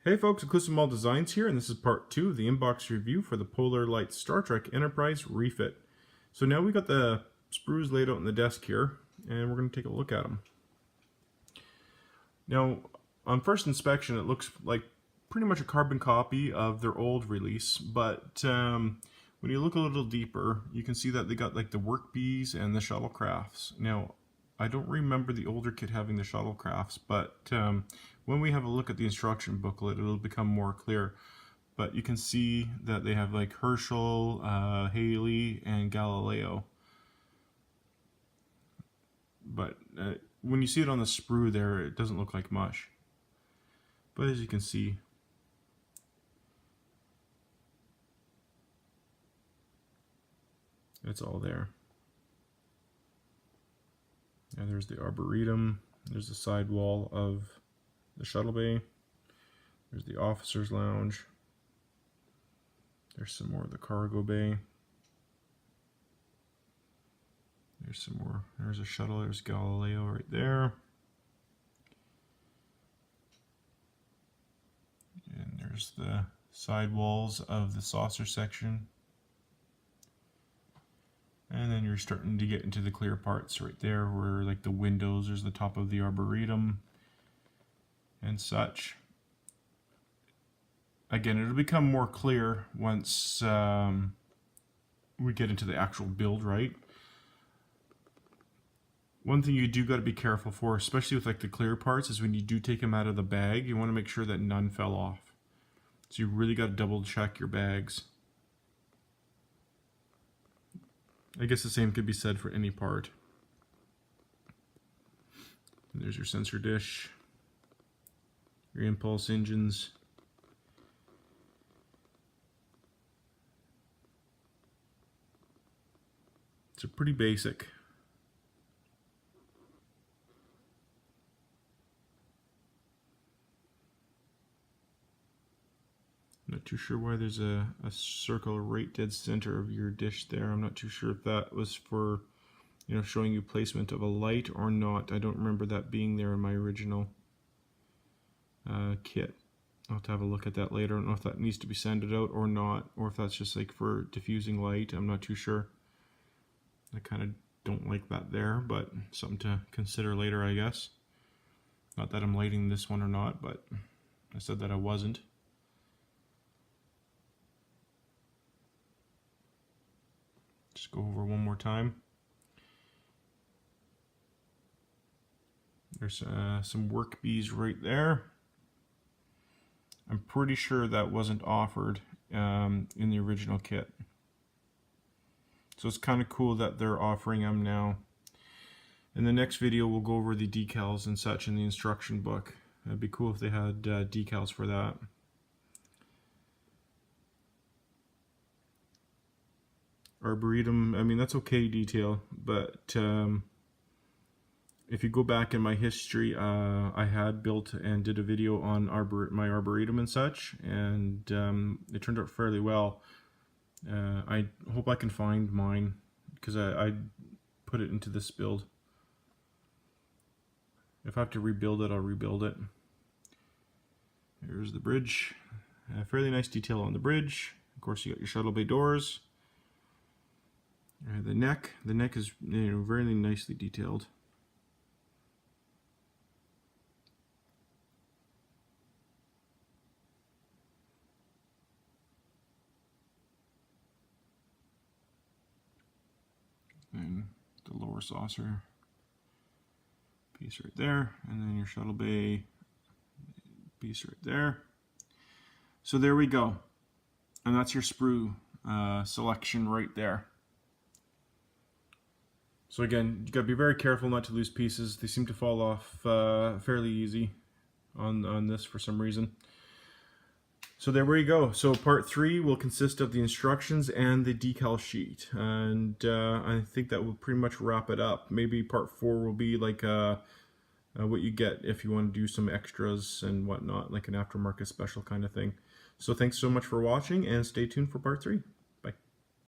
Hey folks, Inclusive Mall Designs here, and this is part 2 of the inbox review for the Polar Light Star Trek Enterprise refit. So now we got the sprues laid out on the desk here, and we're going to take a look at them. Now, on first inspection, it looks like pretty much a carbon copy of their old release, but when you look a little deeper, you can see that they got like the work bees and the shuttlecrafts. Now, I don't remember the older kit having the shuttlecrafts, but when we have a look at the instruction booklet, it'll become more clear. But you can see that they have like Herschel, Haley, and Galileo. But when you see it on the sprue there, it doesn't look like much. But as you can see, it's all there. And there's the arboretum, there's the side wall of the shuttle bay, there's the officer's lounge, there's some more of the cargo bay, there's some more, there's a shuttle, there's Galileo right there, and there's the side walls of the saucer section. And then you're starting to get into the clear parts right there where like the windows, there's the top of the arboretum and such. Again, it'll become more clear once we get into the actual build, right? One thing you do got to be careful for, especially with like the clear parts, is when you do take them out of the bag, you want to make sure that none fell off. So you really got to double check your bags. I guess the same could be said for any part. And there's your sensor dish, your impulse engines. It's pretty basic. I'm not too sure why there's a circle right dead center of your dish there. I'm not too sure if that was for, you know, showing you placement of a light or not. I don't remember that being there in my original kit. I'll have to have a look at that later. I don't know if that needs to be sanded out or not, or if that's just like for diffusing light. I'm not too sure. I kind of don't like that there, but something to consider later, I guess. Not that I'm lighting this one or not, but I said that I wasn't. Just go over one more time. There's some work bees right there. I'm pretty sure that wasn't offered in the original kit. So it's kind of cool that they're offering them now. In the next video, we'll go over the decals and such in the instruction book. It'd be cool if they had decals for that. Arboretum, I mean, that's okay detail, but if you go back in my history, I had built and did a video on my arboretum and such, and it turned out fairly well. I hope I can find mine, because I put it into this build. If I have to rebuild it, I'll rebuild it. Here's the bridge. Fairly nice detail on the bridge. Of course, you got your shuttle bay doors. The neck is, you know, very nicely detailed. And the lower saucer piece right there, and then your shuttle bay piece right there. So there we go, and that's your sprue selection right there. So again, you gotta be very careful not to lose pieces. They seem to fall off fairly easy on this for some reason. So there we go. So part 3 will consist of the instructions and the decal sheet, and I think that will pretty much wrap it up. Maybe part 4 will be like what you get if you want to do some extras and whatnot, like an aftermarket special kind of thing. So thanks so much for watching, and stay tuned for part 3.